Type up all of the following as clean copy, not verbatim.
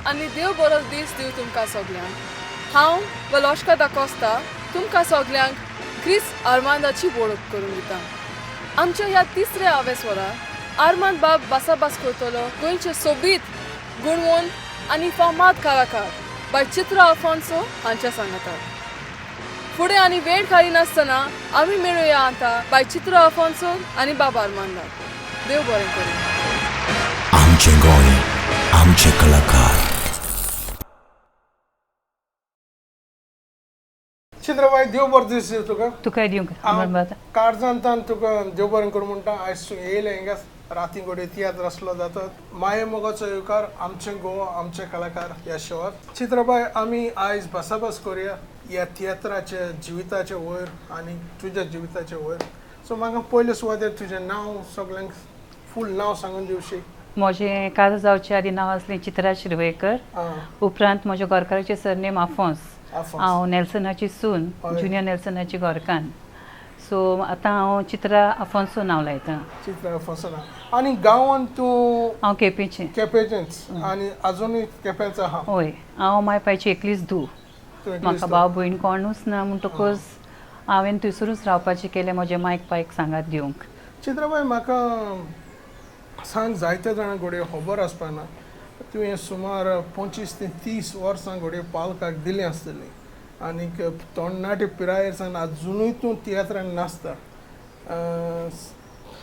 आनी देव बरो दीस दिव तुमकां सगल्यांक. हांव वलोश्का दा कोस्ता तुमकां सगल्यांक क्रिस आर्मांदाची वळख करून दिता. आमच्या ह्या तिसऱ्या आवेस्वरा आर्मांद बाब बासाबास करतलो गोंयचे सोबीत गुणवंत आनी फामाद कलाकार बाय चित्रा आफोन्सो हांच्या सांगातात. फुडें आनी वेळ खाली नासतना आमी मेळुया आतां बाय चित्रा आफोन्सो आनी बाब आर्मांदाक. देव बरें करूं. आमचे गोंय, आमचे कलाकार. चित्रबाई देव बरो दीस तुका. तुका दिवंक काळजांतान तुका देव बरें करूं म्हणटा. आयज तूं येयलें हिंगा राती घोडे तियात्र आसलो जातात माये मोगाचो येवकार आमचे गोवा आमचे कलाकार ह्या शोवर. चित्रबाई आमी आयज भासाभास करुया ह्या तियात्राचे जिविताचे वयर आनी तुज्या जिविताचे वयर. सो म्हाका पयले सुवातेर तुजें नांव सगल्यांक फूल नांव सांगून दिवशी. म्हजें काज जावचे आदी नांव आसलें चित्रा शिरवयकर. उपरांत म्हज्या घरकाराचें सरनेम आफोन्स. हांव नेल्सनाची सून, जुनियर नेल्सनाची घरकान्न. सो आतां हांव चित्रा आफोन्सो नांव लायतां. चित्रा आफोन्सो नांव. आनी गांवांत तूं हांव केपेंचें. केपेंचेंच आनी आजुनूय केपेंच आहा. हय, हांव मायपाची एकलीच धूव. म्हाका भाव भयण कोणूच ना म्हणटकच हांवें थंयसरूच रावपाचें केलें म्हजे मायक पायक सांगात दिवंक. चित्रबाई म्हाका सांग जायते जाणां घोडये खबर आसपाना तुवें सुमार 25 ते 30 वर्सां घोडये पालकाक दिलीं आसतलीं आनीक तोंडनाटे पिरायेर सावन आजुनूय तूं तियात्रान नाचता.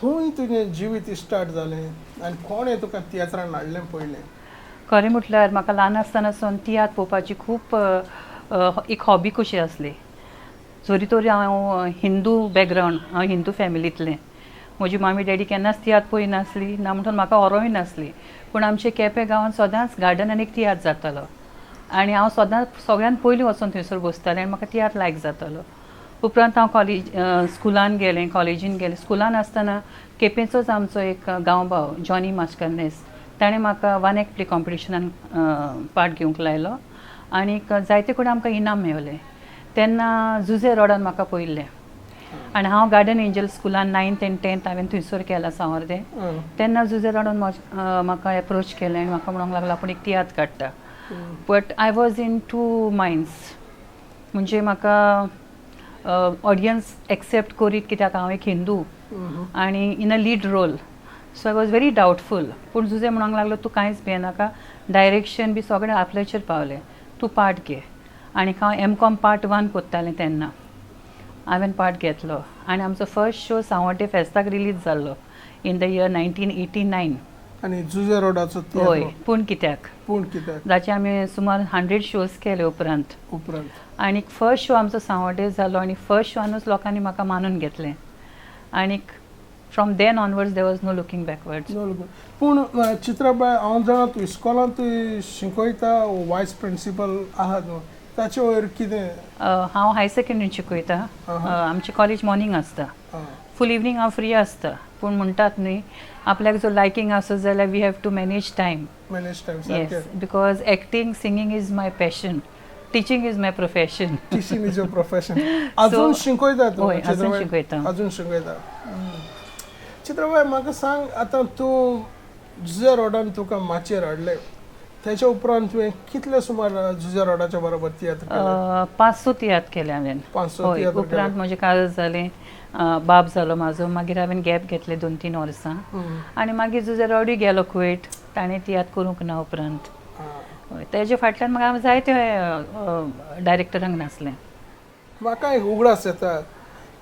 खंय तुजें जिवीत स्टार्ट जालें आनी कोणें तुका तियात्रान हाडलें पयलें? खरें म्हटल्यार म्हाका ल्हान आसतनासून तियात्र पळोवपाची खूब एक हॉबी कशी आसली. जोरी तोरी हांव हिंदू बॅकग्रावंड, हांव हिंदू फॅमिलींतलें. म्हजी मामी डॅडी केन्नाच तियात्र पळय नासली ना म्हणून म्हाका व्हरोय नासली. पूण आमचे केपें गांवांत सदांच गार्डनान एक तियात्र जातालो आनी हांव सदांच सगळ्यान पयलीं वचून थंयसर बसतालें आनी म्हाका तियात्र लायक जातालो. उपरांत हांव स्कुलान गेलें, कॉलेजीन गेलें. स्कुलान आसतना केपेंचोच आमचो एक गांव भाव जॉनी मास्करनेस ताणें म्हाका वन एक्ट प्ले कॉम्पिटिशनान पार्ट घेवंक लायलो आनीक जायते कडेन आमकां इनाम मेळ्ळें. तेन्ना जुजे रोडान म्हाका पयल्लें आनी हांव गार्डन एंजल स्कुलान 9th आनी 10th हांवें थंयसर केलां सांवरदें. तेन्ना जुजे रोडान म्हाका एप्रोच केलें आनी म्हाका म्हणूंक लागलो आपूण एक तियात्र काडटा. But I was in 2 minds. म्हणजे म्हाका ऑडियन्स एक्सेप्ट करीत कित्याक हांव एक हिंदू आनी in a lead role. So I was very doubtful. पूण जुजे म्हणूंक लागलो तूं कांयच भियेनाका, डायरेक्शन बी सगळें आपल्याचेर पावलें, तूं पार्ट घे. आनीक हांव M.Com Part 1 कोत्तालें तेन्ना. हांवें पार्ट घेतलो आनी आमचो फर्स्ट शो सांवड्डे फेस्ताक रिलीज जाल्लो इन द इयर 1989. आनी जुजे रोडाचो हय, पूण कित्याक जाचे आमी सुमार 100 शोज केले उपरांत. आनीक फर्स्ट शो आमचो सांवड्डे जालो आनी फर्स्ट शोनूच लोकांनी म्हाका मानून घेतलें आनीक from then onwards there was no looking backwards. पूण चित्राबाई हांव जाणा तूं इस्कॉलांत शिकयता वायस प्रिंसिपल आहात न्हू ताचे वयर कितें? हांव हाय सेकंडरीन शिकयतां. आमचें कॉलेज मॉर्निंग आसता, फूल इवनींग हांव फ्री आसता. पूण म्हणटात न्ही आपल्याक जर लायकींग आसत जाल्यार we have to manage time. Yes, because acting singing is my passion, teaching is my profession. Teaching is your profession. अजून शिकयता तूं? हय, अजून शिकयतां. अजून शिकयता. चित्रबाई म्हाका सांग आतां तूं जुजे रोडान तुका माचयेर हाडलें तेच्या उपरांत तुवें कितले सुमार जुजे रोडाच्या बरोबर तियात्र केले? 500 तियात्र केले हांवें. 500 तियात्र. उपरांत म्हजें काज जालें, बाब जालो म्हाजो. मागीर हांवें गॅप घेतले 2-3 वर्सां आनी मागीर जुजे रोडूय गेलो कुवेट. ताणें तियात्र करूंक ना उपरांत. तेजे फाटल्यान म्हाका जायते डायरेक्टरांक नासलें. म्हाका एक उगडास येता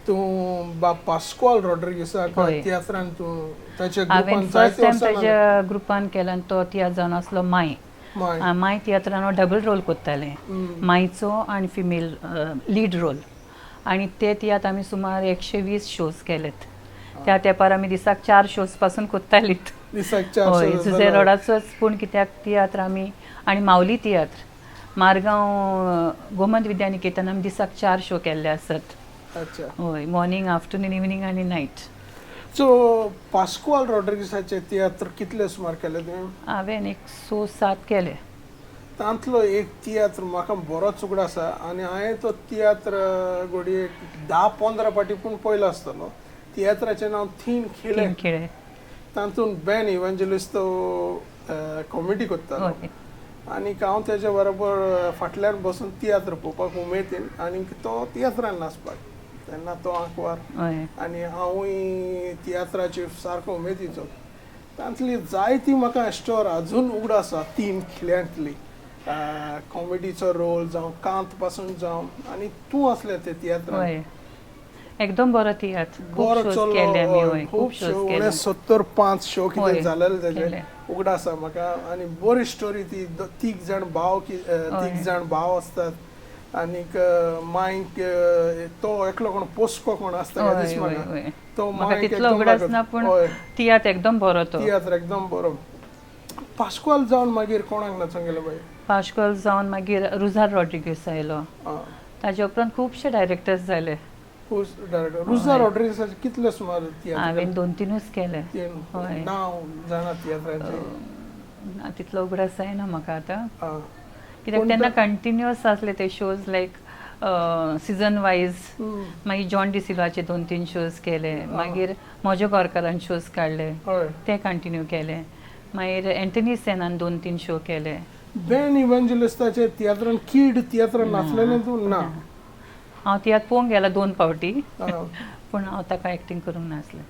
तूं बाब पास्कॉल रॉड्रिगीसाक तियात्रान तूं ताच्या ग्रुपान फर्स्ट टायम ताच्या ग्रुपान केलो आनी तो तियात्र जावन आसलो माय. माय तियात्रान हांव डबल रोल कोत्तालें, मायचो आनी फिमेल लीड रोल. आनी ते तियात्र आमी सुमार 120 शोज केलेत. त्या तेंपार आमी दिसाक 4 शोज पासून कोत्तालीत. हय, जुजे रोडाचोच. पूण कित्याक तियात्र आमी आनी माऊली तियात्र मारगांव गोमंत विद्यानिकेतन आमी दिसाक 4 शो केल्ले आसात. हय, मॉर्निंग, आफ्टरनून, इवनींग आनी नायट. सो पास्कॉल रॉड्रिगीसाचे तियात्र कितले सुमार केले तुवें? हांवें एक 6-7 केले. तांतलो एक तियात्र म्हाका बरोच उगड आसा आनी हांवें तो तियात्र घोडये 10-15 फावटी पूण पयलो आसतलो. तियात्राचें नांव थीम खिळे. तातूंत बेन इव्हँजलिस्ट कॉमेडी कोत्तालो आनी हांव तेज्या बरोबर फाटल्यान बसून तियात्र पळोवपाक उमेदीन आनी तो तियात्रान नाचपाक तेन्ना तो आंकवार हय आनी हांवूय तियात्राचे सारको उमेदीचो तांतली जायती म्हाका स्टोर अजून उगड आसा 3 खिळ्यांतली कॉमेडीचो रोल जावं कांत पासून जावं आनी तूं असलें ते तियात्रान हय एकदम बरो तियात्र खूब बरो शोज केले आमी चल्लो हय खूब खूब शोज केले 75 शो कितें हय, जालेले तेजे केले. उगड आसा म्हाका आनी बरी स्टोरी ती तीग जाण भाव आसतात आनीक मांयक तो एकलो कोण पोस्को कोण आसता हय, दीस हय, म्हाका हय. तो म्हाका मांयक तितलो एकदम उगडास लागत. ना पूण हय. तियात्र एकदम बरो तो तियात्र एकदम बरो पास्कोल जावन मागीर कोणाक नाचूंक गेलो बाई पाश्कल जावन मागीर रुजार रॉड्रिगीस आयलो आं. ताजे उपरांत खुबशे डायरेक्टर्स जाले हुज डायरेक्टर रुजा रॉड्रिगेसाचे कितले सुमार तियात्र हांवें 2-3 केले तीन हय. नांव जाणा तियात्राचे तितलो उगडास जायना म्हाका आतां आं. कित्याक तेन्ना कंटिन्युअस आसले ते शोज लायक सिजन वायज मागीर जॉन डिसिल्वाचे 2-3 शोज केले मागीर म्हज्या गोरकारान शोज काडले हय ते कंटिन्यू केले मागीर एंटनी सेनान 2-3 शो केले बेन इव्हँजलिस्टाचे तियात्रान कीड तियात्रान नाचलेले तूं ना हांव तियात्र पळोवंक गेला 2 फावटी आं. पूण हांव ताका एक्टींग करूंक नासलें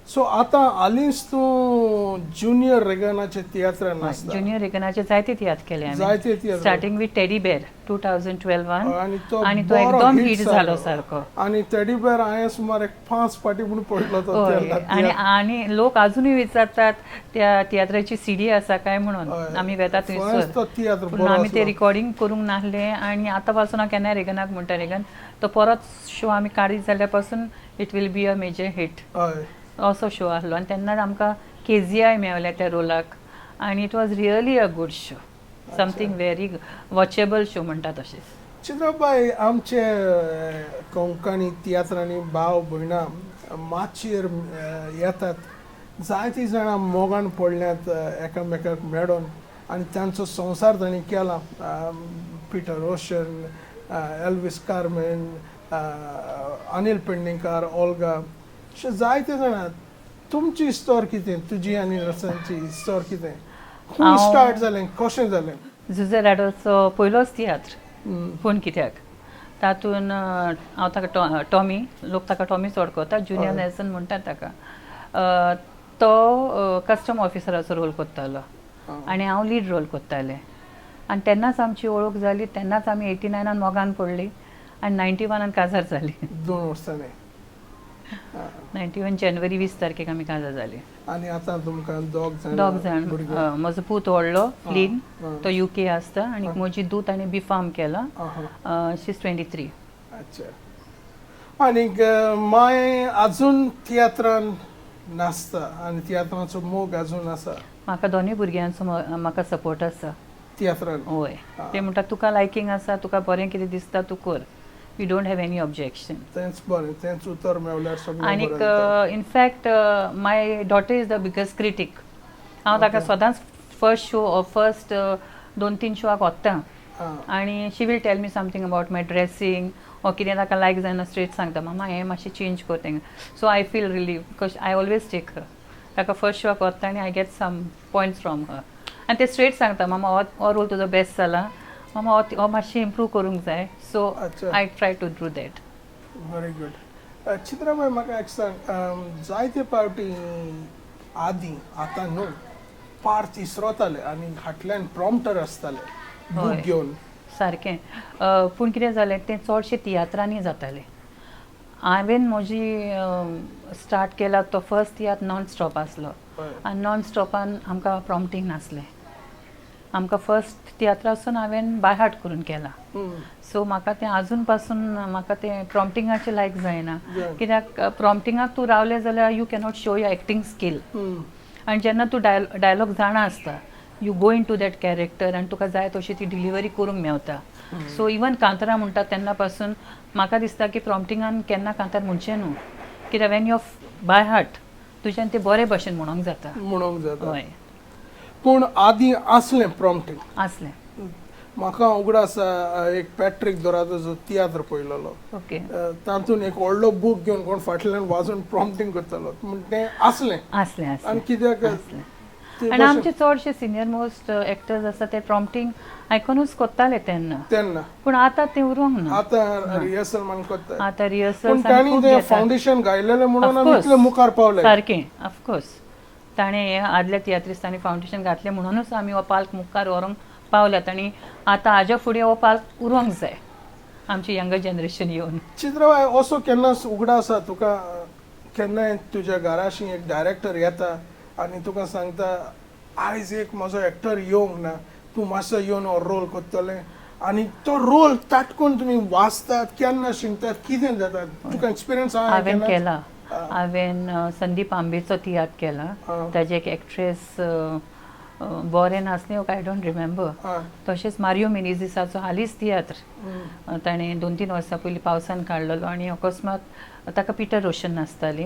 सो आतां हालींच तूं ज्युनियर रेगनाचे तियात्रान नाचता ज्युनियर रेगनाचे जायते तियात्र केले हांवें जायते tiatr starting with Teddy Bear 2012 आनी तो आनी तो बरो एकदम hit हिट जालो सारको आनी टेडी बेर हांवें सुमार एक 5 फाटी म्हणून पळयलो तो हय तेन्ना आनी आनी लोक अजूनय विचारतात त्या तियात्राची सीडी आसा काय म्हणून हय. आमी वेता फर्स्ट थंयसर तो तियात्र पूण बरो आमी ते आसलो. रिकॉर्डिंग करूंक नासले आनी आतां पासून हांव केन्नाय रेगनाक म्हणटा रेगन तो परत शो आमी काडीत जाल्यार पासून it will be a major hit हय असो शो आहलो आनी तेन्नाच आमकां KGI मेळ्ळें त्या रोलाक आनी it was really a good show something very watchable show म्हणटा तशें चित्रबाई आमचे कोंकणी तियात्रांनी भाव भयणां माचयेर येतात जायतीं जाणां मोगान पडल्यात एकामेकाक मेळोन आनी तांचो संवसार तांणी केला पिटर ocean Elvis Carmen Anil Pednekar Olga अशे जायते जाणां तुमची स्टोर कितें तुजी आनी रसांची स्टोर कितें खूंय स्टार्ट जालें कशें जालें झुजे रॅडोचो पयलोच तियात्र पूण कित्याक तातून हांव ताका टॉमी लोक ताका टॉमीच वळखता जुनियर नेल्सन म्हणटात ताका तो कस्टम ऑफिसराचो रोल करतालो आनी हांव लीड रोल करतालें आनी तेन्नाच आमची वळख जाली तेन्नाच आमी 89 मोगान पडली आनी 91 काजार जाली 2 वर्सांनी 91 जानेवारी 20 तारखेक आमी काजार जाली आनी आतां तुमकां दोग जाण म्हजो पूत व्हडलो फ्लीन तो UK आसता आनी म्हजी दूत आनी बी फार्म केला शी इज 23 अच्छा आनीक माय अजून तियात्रान नाचता आनी तियात्राचो मोग अजून आसा म्हाका दोनूय भुरग्यांचो म्हाका सपोर्ट आसा तियात्रान हय ते म्हणटा तुका लायकींग आसा तुका बरें कितें दिसता तूं कर we don't have any objection तेंच बरें तेंच उतर मेवल्यार सगळें आनीक बरें जाता. In fact my daughter is the biggest critic हांव ताका सदांच फर्स्ट 2-3 शोक वता आनी she will tell me something about my dressing ओ कितें ताका लायक जायना स्ट्रेट सांगता मामा हें मातशें चेंज कर तेंगा so I feel relieve because I always take her ताका फर्स्ट शोक वता आनी I get some points from her आनी ते स्ट्रेट सांगता मामा हो रोल तुजो बेस्ट जाला मामा हो मातशें इम्प्रूव करूंक जाय so I try to do that very good Chitrabai म्हाका एक सांग जायते पावटी आदीं आतां न्हू पार्ट इसरोताले आनी फाटल्यान प्रॉम्प्टर आसताले बूक घेवन सारकें पूण कितें जालें तें चडशें तियात्रांनी जातालें हांवें म्हजी स्टार्ट केला तो फर्स्ट तियात्र नॉन स्टॉप आसलो आनी नॉन स्टॉपान आमकां प्रॉम्प्टींग नासलें आमकां फर्स्ट तियात्रासून हांवें बाय हार्ट करून केला सो म्हाका तें आजून पासून म्हाका तें प्रॉम्प्टिंगाचें लायक जायना कित्याक प्रॉम्प्टिंगाक तूं रावलें जाल्यार you cannot show your acting skill आनी जेन्ना तूं डायलॉग जाणा आसता you go into that character आनी तुका जाय तशी ती डिलिव्हरी करूंक मेवता सो इवन कांतारा म्हणटा तेन्ना पासून म्हाका दिसता की प्रॉम्प्टिंगान केन्ना कांतार म्हणचें न्हू कित्याक वेन यू बाय हार्ट तुज्यान तें बरे भशेन म्हणूंक जाता म्हणूंक जाता हय पूण आदीं आसलें प्रॉम्प्टींग आसलें म्हाका उगड आसा एक पॅट्रीक दोरादोचो तियात्र पळयलोलो ओके तातूंत एक व्हडलो बूक घेवन कोण फाटल्यान वाजून प्रॉम्प्टींग करतालो म्हण तें आसलें आसलें आनी आसलें कित्याक आसलें आनी आमचे चडशे सिनियर मोस्ट एक्टर्स आसा ते प्रॉम्प्टींग आयकूनच कोत्ताले तेन्ना पूण आतां ते उरूंक ना आतां रिहर्सल म्हण कोत्ता आतां पूण रिहर्सल ताणी ते फावंडेशन घायलेलें म्हणून आमी इतले मुखार पावले सारकें ऑफकोर्स ताणें हे आदल्या तियात्रिस्तांनी फावंडेशन घातलें म्हणूनच आमी हो पाल्क मुखार व्हरूंक पावल्यात आनी आतां हाज्या फुडें हो पाल्क उरोंक जाय आमचे यंगर जनरेशन येवन चित्रबाय असो केन्नाच उगडा आसा तुका केन्नाय तुज्या घराशी एक डायरेक्टर येता आनी तुका सांगता आयज एक म्हजो एक्टर येवंक ना तूं मातसो येवन हो रोल कोत्तलें आनी तो रोल ताटकून तुमी वाचतात केन्ना शिंगतात कितें जाता तुका एक्सपिरियन्स हांवें केला हांवें संदीप आंबेचो तियात्र केला ताजे एक एक्ट्रेस बरें नासलें आय डोंट रिमेंबर तशेंच मारियो मिनेझिसाचो हालींच तियात्र ताणें 2-3 वर्सां पयलीं पावसान काडलेलो आनी अकस्मात ताका पिटर रोशन नासताली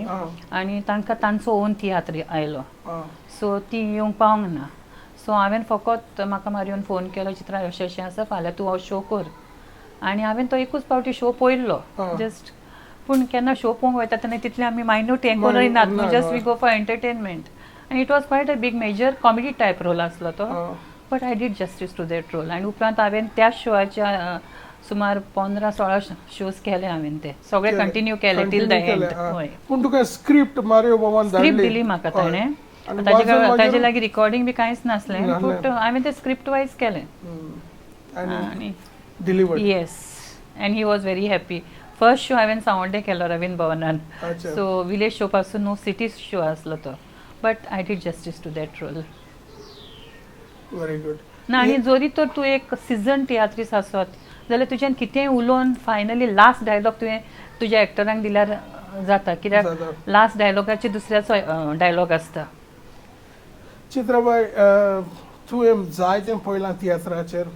आनी तांकां तांचो ओन तियात्र आयलो सो ती येवंक पावंक ना सो हांवें फकत म्हाका मारियोन फोन केलो चित्रा अशें अशें आसा फाल्यां तूं हो शो कर आनी हांवें तो एकूच फावटी शो पळयल्लो जस्ट पूण केन्ना शो पळोवंक वयता तेन्ना तितलें आमी मायन्यूट हें करिनात न्हू just we go for entertainment आनी it was quite a big major comedy type role आसलो तो but I did justice to that role आनी उपरांत हांवें त्या शोच्या सुमार 15-16 शोज केले हांवें ते सगळे कंटिन्यू केले टील द एंड हय पूण तुका स्क्रिप्ट मारियो बाबान स्क्रिप्ट दिली म्हाका ताणें ताजे लागीं रिकॉर्डिंग बी कांयच नासलें बट हांवें ते स्क्रिप्ट वायज केलें आनी delivered yes and he was very happy first show हांवें सावंड्डे केलो रवींद्र भवनान सो विलेज शो पासून न्हू सिटी शो आसलो तो but I did justice to that role very good ना आनी जोरी तर तूं एक सिजन तियात्रीस आसत जाल्यार तुज्यान कितेंय उलोवन फायनली लास्ट डायलॉग तुवें तुज्या एक्टरांक दिल्यार जाता कित्याक लास्ट डायलॉगाचे दुसऱ्याचो डायलॉग आसता चित्राबाई तुवें जायतें पळयलां तियात्राचेर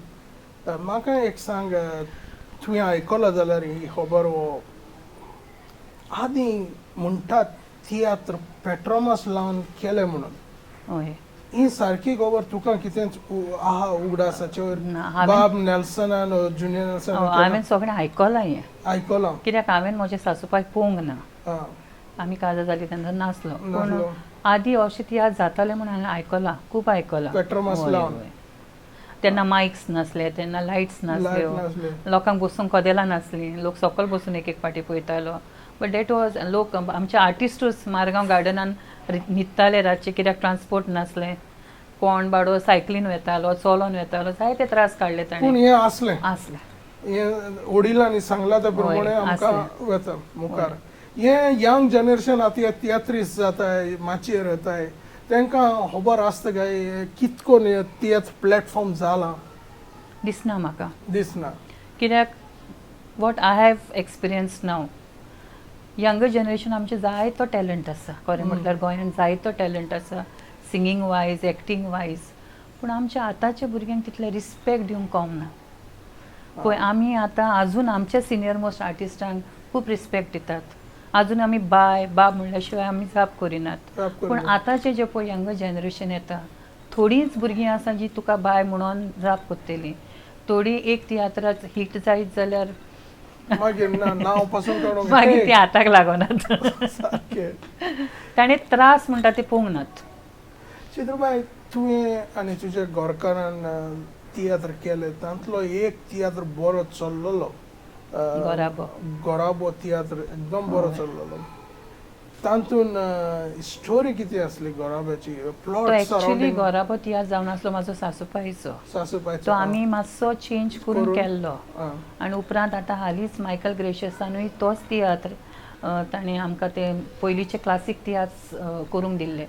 म्हाका एक सांग तुवें आयकलां जाल्यार ही खबर हो आदीं म्हणटात तियात्र पेट्रोमास लावन केलें म्हणून हय ही सारकी खबर तुका कितेंच आहा उगडासाचेर बाब नेल्सनान जुनियर नेल्सन हांवें सगळें आयकलां हें आयकलां कित्याक हांवें म्हज्या सासूपाक पळोवंक ना आमी काजार जाली तेन्ना नासलो पूण आदीं अशें तियात्र जातालें म्हणून हांवें आयकलां खूब आयकलां पेट्रोमास लावन तेन्ना मायक्स नासले तेन्ना लायट्स नासल्यो लोकांक बसूंक कदेलां नासलीं लोक सकयल बसून एक पाटी पळयतालो बट दॅट वॉज लोक आमचे आर्टिस्टूच मारगांव गार्डनान न्हिदताले रातचे कित्याक ट्रान्सपोर्ट नासलें कोण बाडो सायकलीन वेतालो चलोन वेतालो जायते त्रास काडले पूण ताणें हें आसलें आसलें हें वडिलांनी सांगलां त्या प्रमाणे आमकां वता मुखार हें यंग जनरेशन आतां तियात्रीस जाताय माचयेर येताय तांकां खबर आसता काय कितकोन तियात्र प्लॅटफॉर्म जाला दिसना म्हाका दिसना कित्याक what I have experience now younger generation आमचे जायतो टॅलंट आसा खरें म्हटल्यार गोंयांत जायतो टॅलंट आसा सिंगींग वायज एक्टींग वायज पूण आमच्या आतांच्या भुरग्यांक तितले रिस्पेक्ट दिवंक कळना पळय आमी आतां आजून आमच्या सिनियर मोस्ट आर्टिस्टांक खूब रिस्पेक्ट दितात आजून आमी बाय बाब म्हणल्या शिवाय आमी जाप करिनात पूण आतांचे जे पळय यंगर जनरेशन येता थोडींच भुरगीं आसा जी तुका बाय म्हणून जाप कोत्तेलीं थोडी एक तियात्रात हिट जायत जाल्यार मागीर नांव पासून काडूंक मागीर ती हाताक लागोनात ताणें त्रास म्हणटा ते पळोवंक नात चित्रबाई तुवें आनी तुज्या घरकारान तियात्र केलें तांतलो एक तियात्र बरो चल्लोलो गोराबो तियात्र एकदम बरो चल्लोलो तांतून स्टोरी कितें आसली गोराब्याची प्लॉट एक्चुअली गोराबो तियात्र जावन आसलो म्हाजो सासूबाईचो तो आमी मातसो चेंज करून केल्लो आनी उपरांत आतां हालींच मायकल ग्रेशियसानूय तोच तियात्र ताणें आमकां ते पयलींचे क्लासीक तियात्र करूंक दिल्ले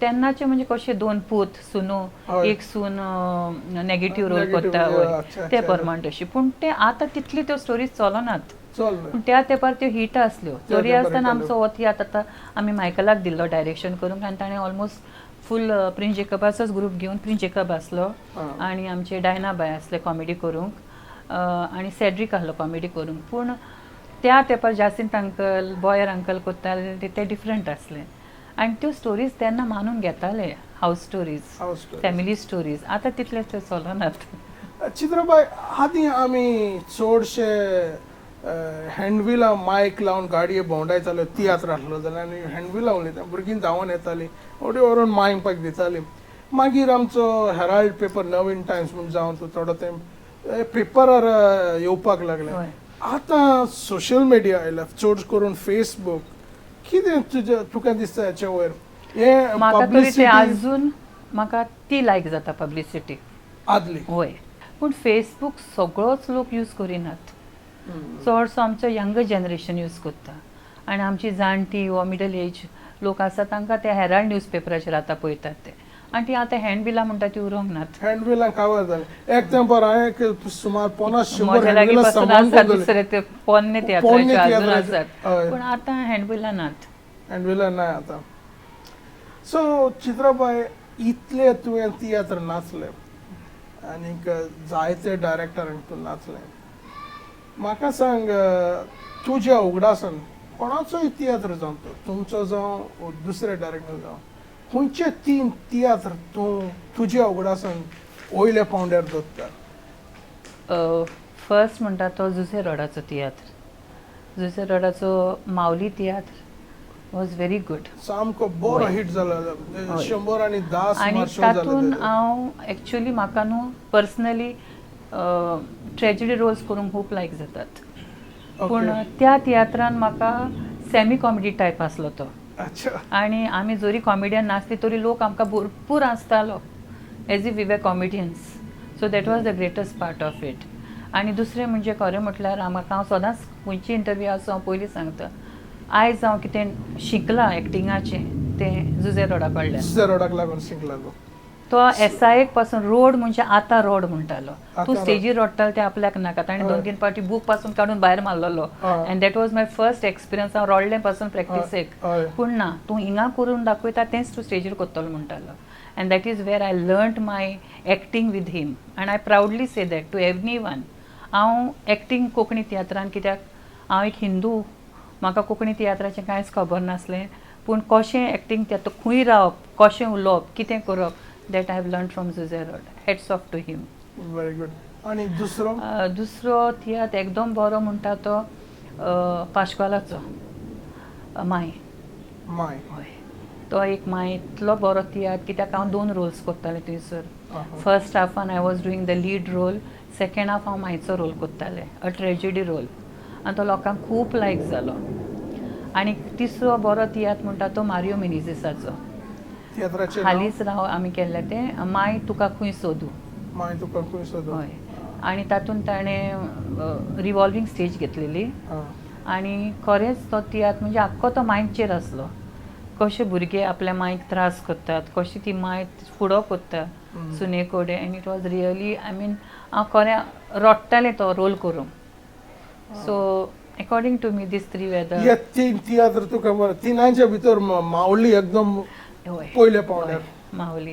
तेन्नाचे म्हणजे कशे 2 पूत सुनो एक सून नेगेटीव रोल करता ते प्रमाण तशी पूण ते आतां तितली त्यो स्टोरीज चलनात पूण त्या तेंपार त्यो हिट आसल्यो जोरी आसतना आमचो हो तियात्र आतां आमी मायकलाक दिल्लो डायरेक्शन करूंक आनी ताणें ऑलमोस्ट फूल प्रिन्स जेकबाचोच ग्रूप घेवन प्रिन्स जेकब आसलो आनी आमचे डायना बाय आसले कॉमेडी करूंक आनी सॅड्रीक आहलो कॉमेडी करूंक पूण त्या तेंपार जासिंत अंकल बॉयर अंकल कोत्ताले ते डिफरंट आसले आनी त्यो स्टोरीज तेन्ना मानून घेताले हावस स्टोरीज फॅमिली स्टोरीज आतां तितले त्यो चलनात चित्रबाई आदीं आमी चडशे हँडविलां मायक लावन गाडये भोंवडायताले तियात्र आसलो जाल्यार आनी हँडविलां उलयता भुरगीं धांवन येतालीं अडे व्हरून मायपाक दितालीं मागीर आमचो हेराल्ड पेपर नवीन टायम्स म्हूण जावन तूं थोडो टायम पेपरार येवपाक लागले हय. आतां सोशल मिडिया आयला चड करून फेसबूक कितें तुका दिसता हेचे वयर हे म्हाका तरी ते publicity अजून म्हाका ती लायक जाता पब्लिसिटी आदली होय पूण फेसबूक सगळोच लोक यूज करिनात चडसो आमचो यंग जनरेशन यूज करता आनी आमची जाणटी वो मिडल एज लोक आसा तांकां ते हेराल्ड न्यूजपेपराचेर आतां पळयतात ते आनी ती आतां हँडबिलां म्हणटा ती उरोंक नात हँडबिलां कावर जालें एक तेंपार हांवें सुमार 50-100 म्हज्या लागीं हँडबिलां पासून सांबाळून आसात दवरलेलीं. दुसरे ते पोन्ने पोन्ने तियात्राचे अजून तियात्राचे, आसात हय. पूण आतां हँडबिलां नात हँडबिलां नाय आतां सो चित्राबाई इतले तुवें तियात्र नाचले आनीक जायते डायरेक्टरांक तूं नाचलें म्हाका सांग तुज्या उगडासान कोणाचोय तियात्र जावन तो तुमचो जावं दुसरे डायरेक्टर जावं खंयचे 3 तियात्र तूं तुज्या उगडासान वयल्या पावंड्यार दोत्ता फर्स्ट म्हणटा तो जुसे रोडाचो तियात्र जुसे रोडाचो माऊली तियात्र वॉज व्हेरी गूड सामको बरो हय. हिट जाला हय. 110 आनी सुमार शो तातून जाले हांव एक्चुअली म्हाका न्हू पर्सनली ट्रेजिडी रोल्स करूंक खूब लायक जातात पूण त्या तियात्रान म्हाका सेमी कॉमेडी टायप आसलो तो अच्छा आनी आमी जरी कॉमेडियन नासली तरी लोक आमकां भरपूर आसतालो as if we were comedians so that was the greatest part of it आनी दुसरें म्हणजे खरें म्हटल्यार म्हाका हांव सदांच खंयची इंटरव्यू आसा हांव पयलीं सांगता आयज हांव कितें शिकलां एक्टिंगाचें तें जुजे रोडा कडल्यान दुसऱ्या रोडाक लागून शिकलालो तो एसआयएक पासून रोड म्हणजे आतां रोड म्हणटालो आतां तूं रोड. स्टेजीर रडटालो ते आपल्याक नाका ताणें हय. 2-3 फावटी बूक पासून काडून भायर मारलेलो हय. End that was my first experience हांव रडलें पासून प्रॅक्टिसेक हय. पूण ना तूं हिंगा करून दाखयता तेंच तूं स्टेजीर करतलो म्हणटालो and that is where I learn my acting with him and I proudly say that to everyone हांव एक्टींग कोंकणी तियात्रान कित्याक हांव एक हिंदू म्हाका कोंकणी तियात्राचें कांयच खबर नासलें पूण कशें एक्टींग तें खंय रावप कशें उलोवप कितें करप that I have learn from Jose Rod hats off to him very good आनी दुसरो दुसरो तियात्र एकदम बरो म्हणटा तो पाश्कवालाचो माय माय हय तो एक माय इतलो बरो तियात्र कित्याक हांव 2 रोल्स करतालें थंयसर आहा. फर्स्ट हाफान I was doing the lead role second half हांव मायचो रोल करतालें अ ट्रेजिडी रोल आनी तो लोकांक खूब लायक जालो आनी तिसरो बरो तियात्र म्हणटा तो मारियो मिनेझिसाचो तियात्राचें हालींच राव आमी केल्लें तें माय तुका खंय सोदूं माय तुका खंय सोदूं हय आनी तातूंत ताणें रिवॉल्विंग स्टेज घेतलेली आनी खरेंच तो तियात्र म्हणजे आख्खो तो मायचेर आसलो कशे भुरगे आपल्या मायक त्रास करतात कशी ती माय फुडो करता सुने कोडे and it was really I mean हांव खरें रडटालें तो रोल करूंक so according to me these 3 whether हे 3 तियात्र तुका बरो तिनांच्या भितर मावली एकदम पयल्या पावंड्यार Mauli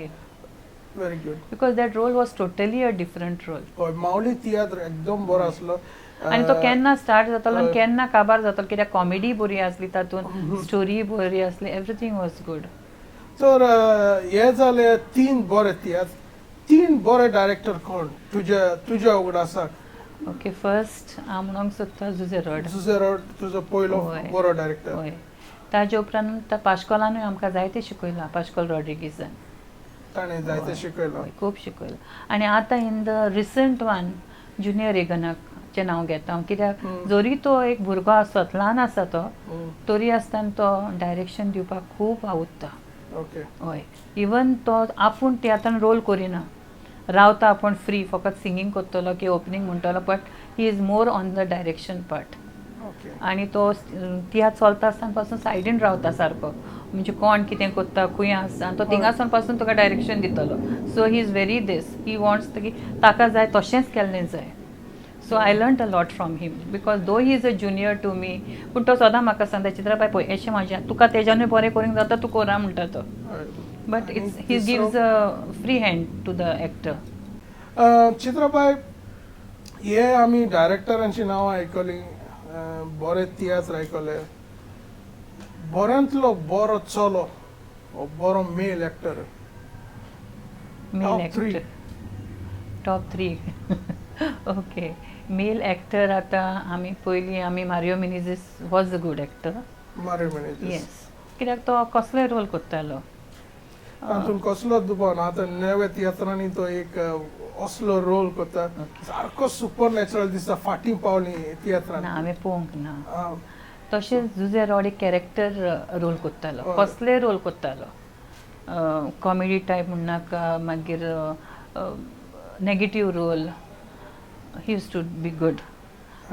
very good because that role was totally a different role हय मावली तियात्र एकदम बरो आसलो आनी तो केन्ना स्टार्ट जातालो आनी केन्ना काबार जातालो कित्याक कॉमेडी बरी आसली तातूंत स्टोरी बरी आसली एवरीथींग वॉज गूड तर हे जाले 3 बरे तियात्र 3 बरे डायरेक्टर कोण तुज्या उगडासाक ओके फर्स्ट हांव म्हणूंक सोदता जुजे रोड जुजे रोड तुजो पयलो हय. बरो डायरेक्टर हय ताजे उपरांत पाश्कोलानूय आमकां जायते शिकयलां पाश्कोल रॉड्रिगीसान ताणें जायते शिकयलो हय खूब शिकयलां आनी आतां in the recent one junior रेगनाचें नांव घेता हांव कित्याक जरी तो एक भुरगो आसत ल्हान आसा तो तरी आसतना तो डायरेक्शन दिवपाक खूब आवडटा ओके हय इवन तो आपूण तियात्रान रोल करिना रावता आपूण फ्री फकत सिंगींग करतलो की ओपनिंग म्हणटलो but he is more on the direction part okay आनी तो तियात्र चलता आसतना पासून सायडीन रावता सारको म्हणजे कोण कितें करता खंय आसा आनी तो थिंगासून पासून तुका डायरेक्शन दितलो so he is very this he wants की ताका जाय तशेंच केल्लें जाय so I learn a lot from him because though he is a junior to me पूण तो सदां म्हाका सांगता चित्राबाय पळय अशें म्हाजें तुका तेज्यानूय बरें करूंक जाता तूं कोरा म्हणटा तो but it's he gives a free hand to the actor Chitrabai हे आमी डायरेक्टरांची नांवां आयकलीं बरे तियात्र आयकले बऱ्यांतलो बरो चलो बरो male actor male Top three. Actor top 3 okay male actor आतां आमी पयलीं आमी Mario Menezes was a good actor Mario Menezes yes कित्याक तो कसलोय रोल करतालो तातूंत कसलो दुबाव आतां नव्या तियात्रांनी तो एक असलो रोल करता सारको सुपर नॅचरल दिसता फाटीं पावली तियात्रांत ना हांवें पळोवंक ना तशेंच जुजे रॉड एक कॅरेक्टर रोल कोत्तालो कसले रोल कोत्तालो कॉमेडी टायप म्हणनाका मागीर negative role he use to be good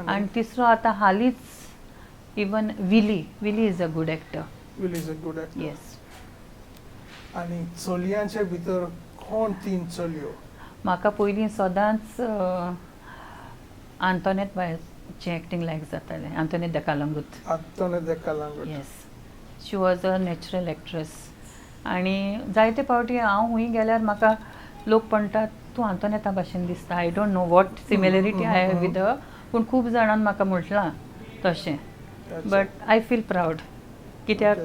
आनी तिसरो आतां हालींच even Willy is a good actor Will is a good actor yes आनी चलयांचे भितर कोण तीन चलयो म्हाका पयलीं सदांच आंतोनेट बायचें एक्टींग लायक जातालें आंतोनेट द कालंगूट आत्तोने देका लागून yes she was a natural actress आनी जायते फावटी हांव हूंय गेल्यार म्हाका लोक म्हणटात तूं आंतोनेता भाशेन दिसता I don't know what similarity I have with पूण खूब जाणांन म्हाका म्हटलां तशें बट आय फील प्रावड कित्याक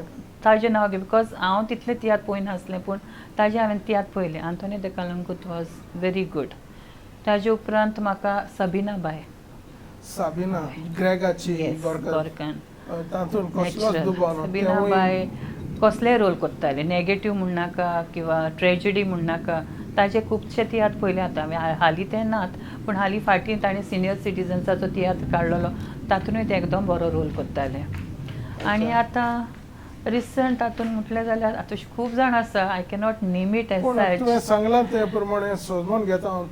ताजें नांव घे बिकॉज हांव तितलें तियात्र पळयनासलें पूण ताजें हांवें तियात्र पळयलें आंतोनेट द कालंगूट वॉज व्हेरी गूड ताजे उपरांत म्हाका सबीना बाय साबिना ग्रेगाची येस गोरकान तातूंत कसलोच दुबाव ना सबीना बाय कसलेय रोल कोत्ताले नेगेटीव म्हणनाका किंवा ट्रेजिडी म्हणनाका ताजे खुबशे तियात्र पयले आतां हांवें हालीं ते नात पूण हालीं फाटीं ताणें सिनियर सिटिझन्साचो तियात्र काडलेलो तातूंतूय ते एकदम बरो रोल कोत्ताले आनी आतां रिसंट तातूंत म्हटलें जाल्यार आतां खूब जाण आसा I cannot name it as पूण तुवें सांगलां ते प्रमाणे सोजमोन घेता हांव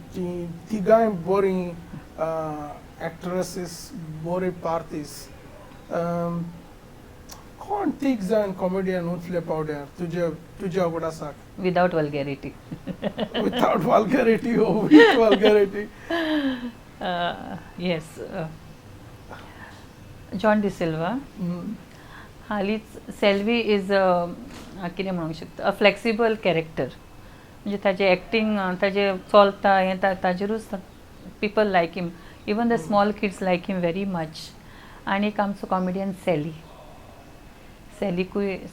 तिगाय बरीं एक्ट्रेसीस बरी पार्टीस कोण तीग जाण कॉमेडियन उठले पावड्यार तुजे अवगडासाक विदाउट वल्गॅरिटी विथआउट वल्गॅरिटी ओ with vulgarity yes John D'Silva हालींच सेल्वी इज कितें म्हणूंक शकता अ फ्लेक्सिबल कॅरेक्टर म्हणजे ताजें एक्टींग ताजें चलता हें ताजेरूच people like him even the small kids like him very much आनीक आमचो कॉमेडियन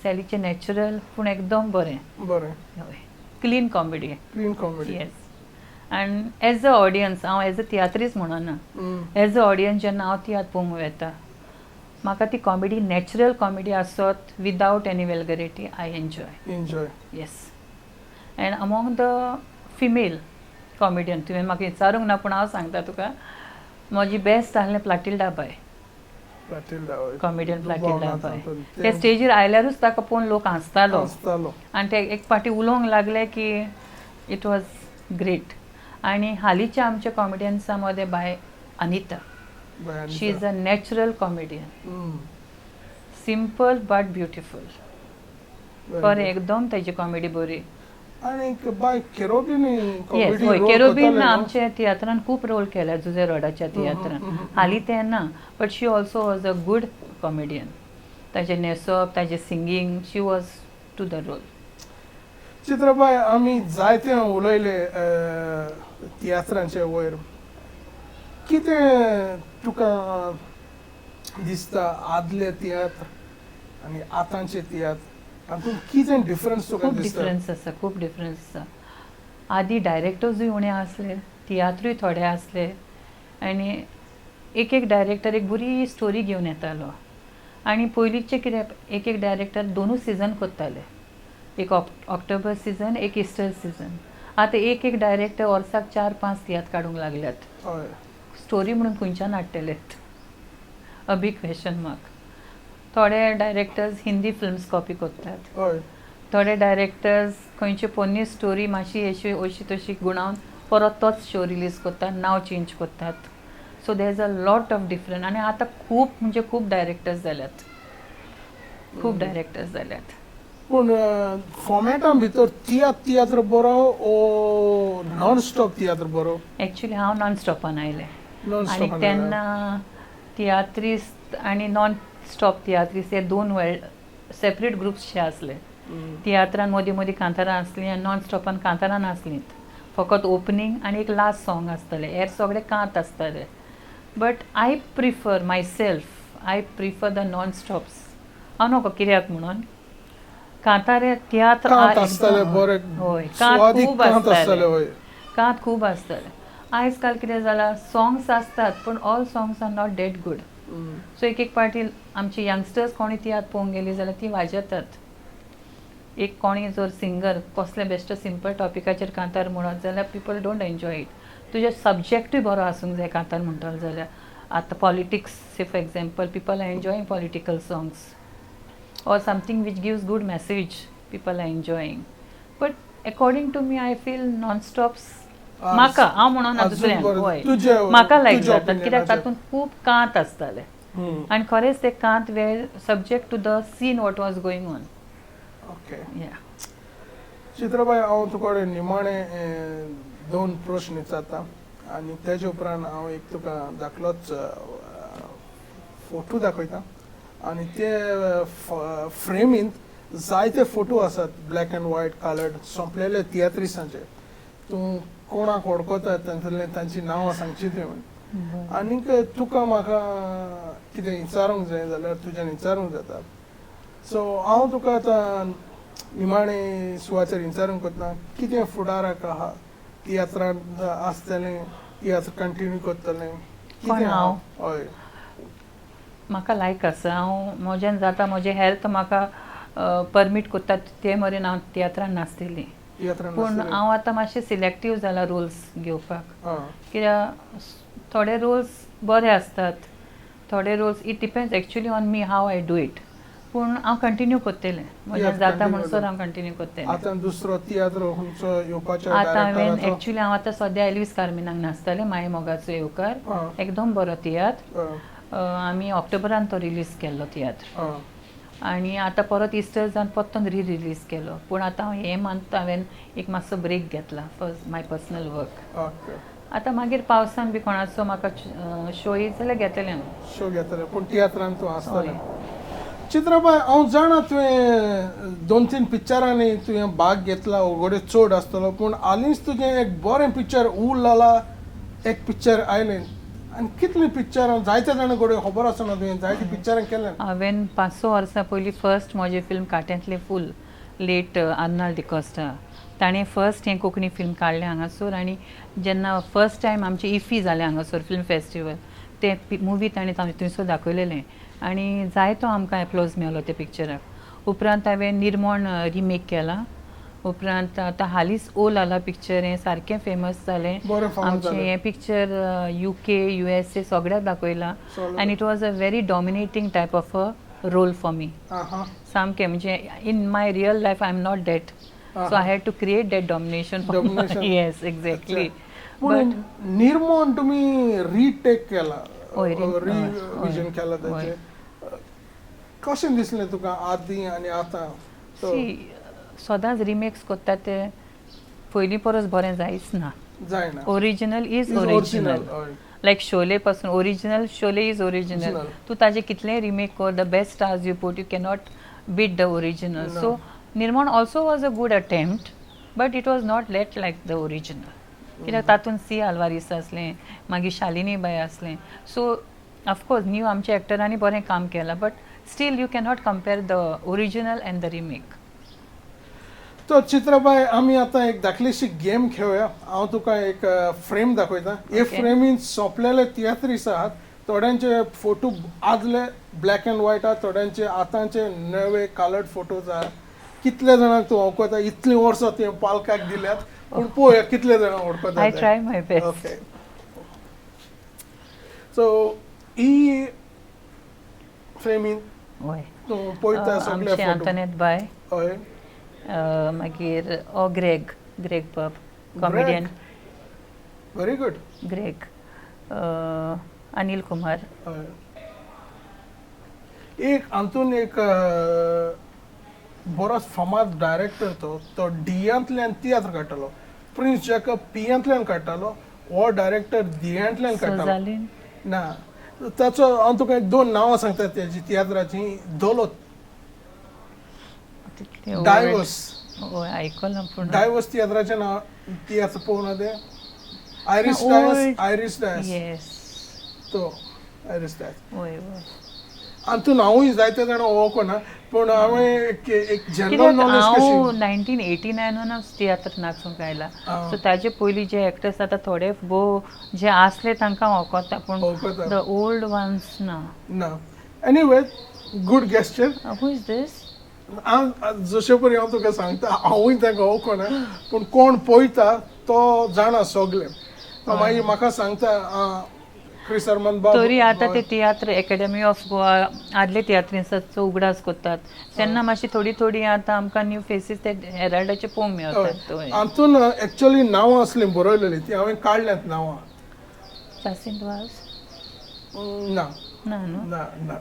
सॅलीचें नॅचरल पूण एकदम बरें बरें हय clean comedy clean comedy yes आनी एज अ ऑडियन्स हांव एज अ तियात्रीच म्हणना एज अ ऑडियन्स जेन्ना हांव तियात्र पळोवंक येता म्हाका ती कॉमेडी नॅचरल कॉमेडी आसत without any vulgarity I enjoy yes and among the female comedian तुवें म्हाका विचारूंक ना पूण हांव सांगता तुका म्हजी बेस्ट आहलें प्लाटिल्डा बाय कॉमेडियन प्लाटिल्डा बाय ते स्टेजीर आयल्यारूच ताका पळोवन लोक हांसतालो आनी ते एक फावटी उलोवंक लागले की इट वॉज ग्रेट आनी हालींच्या आमच्या कॉमेडियन्सा मदें by Anita she is a natural comedian simple but beautiful बरें एकदम ताजी कॉमेडी बरी आनी बाय केरोबीन येस हय केरोबीन आमच्या तियात्रान खूब रोल केल्या जुजे रोडाच्या तियात्रान हालीं ते ना but she also was a good comedian ताजें न्हेसप ताजें singing she was to the role Chitrabai आमी जायते उलयले तियात्रांचे वयर कितें तुका दिसता आदले तियात्र आनी आतांचे तियात्र हातूंत कितें डिफरन्स तुका दिसता खूब डिफरन्स आसा आदी डायरेक्टर्सूय उणे आसले तियात्रूय थोडे आसले आनी एक डायरेक्टर एक बरी स्टोरी घेवन येतालो आनी पयलींचे कितें एक डायरेक्टर दोनूय सिजन करताले एक ऑक्टोबर सिजन एक इस्टर सिजन आतां एक डायरेक्टर वर्साक 4-5 तियात्र काडूंक लागल्यात हय स्टोरी म्हणून खंयच्यान हाडटलेत अ बीग क्वेश्चन मार्क थोडे डायरेक्टर्स हिंदी फिल्म्स कॉपी करतात हय थोडे डायरेक्टर्स खंयची पोन्नी स्टोरी मातशी अशी तशी गुणावन परत तोच शो रिलीज करतात नांव चेंज करतात so there is a lot of different आनी आतां खूब डायरेक्टर्स जाल्यात पूण फॉर्मेटा भितर तियात्र बरो ओ नॉन स्टॉप तियात्र बरो एक्चुली हांव नॉन स्टॉपान आयलें Non-stop आनी तेन्ना तियात्रिस्ट आनी नॉन स्टॉप तियात्रिस्ट हे दोन सेपरेट ग्रुप्सशे आसले तियात्रान मदीं कांतारां आसलीं आनी नॉन स्टॉपान कांतारां नासलींच फकत ओपनींग आनी एक लास्ट सॉंग आसतालें हेर सगळे कांत आसताले but I prefer my self I prefer the non stops हांव नोको कित्याक म्हणून कांतारे तियात्र हय कांत खूब आसताले आयज काल कितें जालां सॉंग्स आसतात पूण all songs are not that good so एक पार्टी आमची यंगस्टर्स कोणी तियात्र पळोवंक गेली जाल्यार ती वाजयतात एक कोणी जर सिंगर कसले बेश्ट सिंपल टॉपिकाचेर कांतार म्हणत जाल्यार पीपल डोंट एन्जॉय इट. तुजे सब्जेक्टूय बरो आसूंक जाय कांतार म्हणटलो जाल्यार. आतां politics say for example people are enjoying political songs or something which gives good message, people are enjoying. But according to me, I feel non-stops म्हाका हांव म्हणून दुसऱ्यांक हय म्हाका लायक जातात कित्याक तातूंत खूब कांत आसताले आनी खरेंच ते कांत were subject to the scene what was going on. Okay yeah Chitrabai हांव तुका निमाणे 2 प्रश्न विचारता आनी तेजे उपरांत हांव एक तुका धाकलोच फोटो दाखयता आनी ते फ्रेमींत जायते फोटो आसात ब्लॅक एंड व्हायट कलर्ड सोंपलेले तियात्रिसांचे. तूं कोणाक वळखता तांची नांवां सांगची तुवें आनीक तुका म्हाका कितें विचारूंक जाय जाल्यार तुज्यान विचारूंक जाता. सो हांव तुका आतां निमाणे सुवातेर विचारूंक कोत्ता कितें फुडाराक आहा तियात्रांत आसतलें तियात्र कंटिन्यू करतलें कितें हांव? हय म्हाका लायक आसा हांव म्हज्यान जाता म्हजें हेल्थ म्हाका परमीट कोत्ता ते मेरेन हांव तियात्रान नाचतलीं पूण हांव आतां मातशें सिलेक्टीव जाला रोल्स घेवपाक कित्याक थोडे रोल्स बरे आसतात थोडे roles it depends actually on me how I do it पूण हांव कंटिन्यू करतलें म्हज्यान जाता म्हणसर हांव कंटिन्यू करतलें. आतां दुसरो तियात्र खंयचो येवपाचो आतां हांवें एक्चुली हांव आतां सद्या एल्वीस कार्मिनाक नाचतलें माय मोगाचो येवकार एकदम बरो तियात्र आमी ऑक्टोबरान तो रिलीज केल्लो तियात्र आनी आतां परत इस्टर जावन परतून रिलीज केलो पूण आतां हांव हे मंथ हांवें एक मातसो ब्रेक घेतला फॉर माय पर्सनल वर्क. आतां मागीर पावसान बी कोणाचो म्हाका शो येत जाल्यार घेतलें हांव शो घेतलें पूण तियात्रांत तूं आसतलें. चित्राबाई हांव जाणा तुवें 2-3 पिक्चरांनी तुवें भाग घेतला वगडे चड आसतलो पूण हालींच तुजें एक बरें पिक्चर उल लाला एक पिक्चर आयलें आनी कितलीं पिक्चरां जायते जाणां घोडे खबर आसना तुवें जायतीं पिक्चरां केल्या. हांवें 5-6 वर्सां पयलीं फर्स्ट म्हजें फिल्म काट्यांतलें फूल लेट आर्नाल्ड डिकोस्टा ताणें फर्स्ट हें कोंकणी फिल्म काडलें हांगासर आनी जेन्ना फर्स्ट टायम आमचें इफी जालें हांगासर फिल्म फेस्टिवल ते मुवी ताणें थंयसर दाखयलेलें आनी जायतो आमकां एप्लॉज मेळ्ळो त्या पिक्चराक. उपरांत हांवें निर्मोण रिमेक केला उपरांत आतां हालींच ओ लाला पिक्चर हें सारकें फेमस जालें आमचें हें पिक्चर UK USA सगळ्याक दाखयलां आनी it was a very dominating type of a role for me सामकें म्हणजे in my real life I am not that so I had to create that domination yes exactly. पूण निर्मोण तुमी retake केला revision केला ताचें कशें दिसलें तुका आदीं आनी आतां? सदांच रिमेक्स करता ते पयलीं परस बरें जायच ना जायना ओरिजिनल इज ओरिजिनल लायक शोले पासून ओरिजिनल शोले इज ओरिजिनल तूं ताजें कितलेंय रिमेक कर the best stars you put you cannot beat the original. So Nirmon also was a good attempt but it was not let like the original कित्याक तातूंत C Alvares आसलें मागीर शालिनी बाय आसलें. सो ऑफकोर्स न्यू आमच्या एक्टरांनी बरें काम केलां but still you cannot compare the original and the remake. तो चित्राबाई आमी आतां एक धाकलीशी गेम खेळुया. हांव तुका एक फ्रेम दाखयता. हे फ्रेमींत सोंपलेले तियात्रीस आहात थोड्यांचे फोटो आदले ब्लॅक एंड व्हायट आहात थोड्यांचे आतांचे नवे कलर्ड फोटोज आहात. कितले जाणांक तूं वळखता इतलीं वर्सां तुवें पालकाक दिल्यात पूण पळोवया कितले जाणां वळखता. I try my best. Okay so ही फ्रेमींत तूं पळयता सगळे आमचे आंतोनेत बाय हय मागीर ग्रेग पब comedian very good Greg Anil Kumar एक हातून एक बरोच फामाद डायरेक्टर तो डियांतल्यान तियात्र काडटालो प्रिन्स जॅकब पियांतल्यान काडटालो हो डायरेक्टर दियांतल्यान काडटालो ना ताचो हांव तुका एक 2 नांवां सांगता तेजी तियात्राची दोलो डायवर्स आयकलां पूण डायवर्स तियात्राचें नांव तियात्र पळोवना तें आयरिश डायस येस तो आयरिश डायस वय हातून हांवूय जायते जाणां वळखना पूण हांवें एक जनरल नॉलेज हांव 1989 तियात्र नाचूंक आयला सो ताजे पयलीं जे एक्टर्स आतां थोडे भोव जे आसले तांकां वळखता पूण द ओल्ड वन्स ना. Anyway good gesture. Who is this? जशे परी हांव तुका सांगता हांवूय ताका वळखना पूण कोण पळयता तो जाणा सगळें तो मागीर म्हाका सांगता क्रिस अरमंद बाब तरी आता ते तियात्र अकॅडमी ऑफ गोवा आदले तियात्रिसाचो उगडास करतात तेन्ना मातशी थोडी आता आमकां न्यू फेसीस ते हेराल्डाचे पळोवंक मेळटात थंय. हातून एक्चुअली नांवां असलीं बरयलेलीं ती हांवें काडल्यांत नांवां जासिंत वाज ना ना न्हू ना ना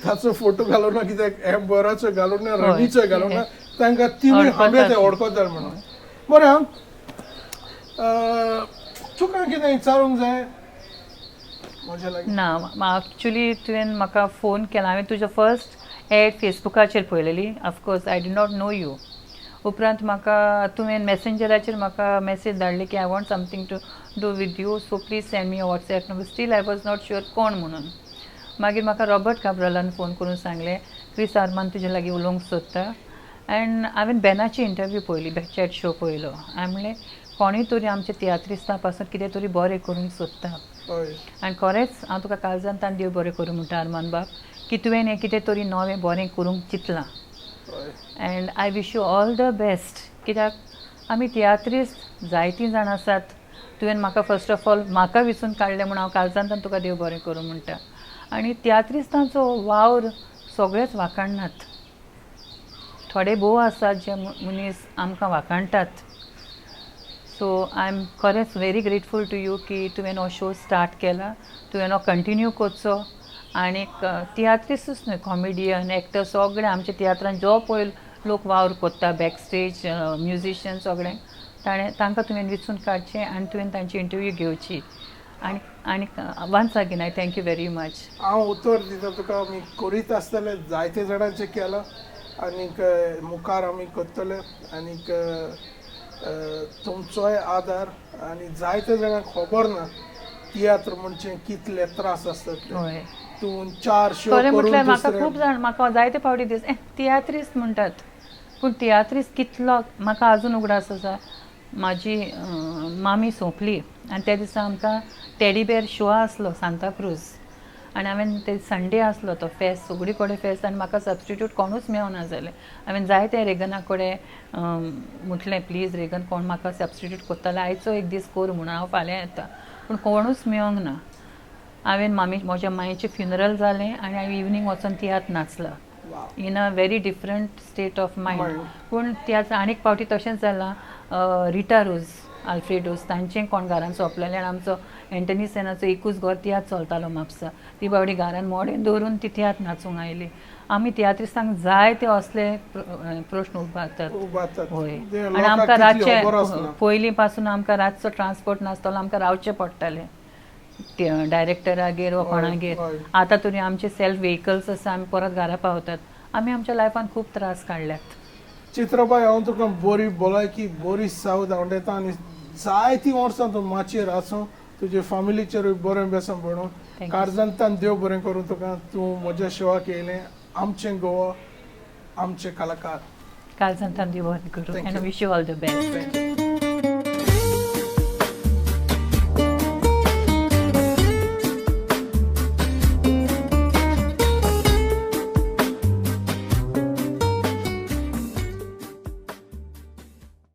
ताचो फोटो घालून ना कित्याक हे बराचो घालून ना रवीचो घालून ना तांकां तिवूय हांबे ते वळखतात म्हणून. बरें तुका कितें विचारूंक जाय म्हज्या लागीं ना एक्चुली तुवें म्हाका फोन केला हांवें तुजो फर्स्ट एड फेसबुकाचेर पळयलेली of course I did not know you उपरांत म्हाका तुवें मॅसेंजराचेर म्हाका मॅसेज धाडली की I want something to do with you so please send me WhatsApp number still I was not sure कोण म्हणून. मागीर म्हाका रॉबर्ट काब्रालान फोन करून सांगलें क्रिस आर्मान तुजे लागीं उलोवंक सोदता एंड हांवें बेनाची इंटरव्यू पळयली चॅट शो पळयलो. हांवें म्हणलें कोणूय तरी आमच्या तियात्रिस्तां पासून कितें तरी बरें करूंक सोदता आनी खरेंच हांव तुका काळजांतान देव बरें करूं म्हणटा आर्मान बाब की तुवें हें कितें तरी नवें बरें करूंक चिंतलां and I wish you all the best कित्याक आमी तियात्रिस्ट जायतीं जाण आसात. तुवें म्हाका फर्स्ट ऑफ ऑल म्हाका विचून काडलें म्हणून हांव काळजांतान तुका देव बरें करूं म्हणटा. आनी तियात्रिस्तांचो वावर सगळेच वाखाणनात थोडे भोव आसात जे मनीस आमकां वाखाणटात. सो आय एम खरेंच व्हेरी ग्रेटफूल टू यू की तुवें हो शो स्टार्ट केला तुवें हो कंटिन्यू करचो आनीक तियात्रिसूच न्हय कॉमेडियन एक्टर सगळे आमच्या तियात्रान जो पळय लोक वावर करता बॅक स्टेज म्युजिशियन सगळे तांकां तुवें विचून काडचें आनी तुवें तांची इंटरव्यू घेवची आनी once again I thank you very much. हांव उतर दिता तुका आमी करीत आसतले जायते जाणांचें केलां आनीक मुखार आमी करतले आनीक तुमचोय आदार आनी जायते जाणांक खबर ना तियात्र म्हणजे कितले त्रास आसतात हय तूं 4 शो खरें म्हटल्यार करून म्हाका दुसरे खूब जाण म्हाका जायते फावटी दिस तियात्रिस्ट म्हणटात पूण तियात्रिस्ट कितलो म्हाका आजून उगडास आसा. म्हाजी मामी सोंपली आनी त्या दिसा आमकां टेडीबेर शो आसलो सांताक्रूज आनी हांवें ते संडे आसलो तो फेस्त सगळी कडेन फेस्त आनी म्हाका सबस्टिट्यूट कोणूच मेळना जालें. हांवें जायते रेगना कडेन म्हटलें प्लीज रेगन कोण म्हाका सबस्टिट्यूट करताले आयचो एक दीस कर म्हणून हांव फाल्यां येता पूण कोणूच मेळोंक ना. हांवें म्हज्या मायेचें फ्युनरल जालें आनी हांवें इवनींग वचून तियात्र नाचलां in a very different state of mind. पूण तियात्र आनीक फावटी तशेंच जालां रिटा रोज आल्फ्रेडोस तांचें कोण घरान सोंपलेलें आनी आमचो एंटनी सेनाचो एकूच घर तियात्र चलतालो म्हापसा ती बावडी घरान मोडें दवरून ती तियात्र नाचूंक आयली. आमी तियात्रिस्तांक जायते असले प्रश्न उबारतात होय आनी आमकां रातचे पयलीं पासून आमकां रातचो ट्रान्सपोर्ट नासतालो आमकां रावचें पडटालें डायरेक्टरागेर वा कोणागेर. आतां तरी आमचे सेल्फ व्हेकल्स आसा आमी परत घरा पावतात. आमी आमच्या लायफान खूब त्रास काडल्यात. चित्रबाय हांव तुका बरी भलायकी बरी सावध आवडटा आनी जायतीं वर्सां तूं माचयेर आसूं तुजे फॅमिलीचेरूय बरें बेसन म्हणून काळजांतान देव बरें करूं तुका. तूं म्हज्या शोवाक येयलें आमचें गोवा आमचे कलाकार काळजांतान देव बरें करूं आनी wish you all the best.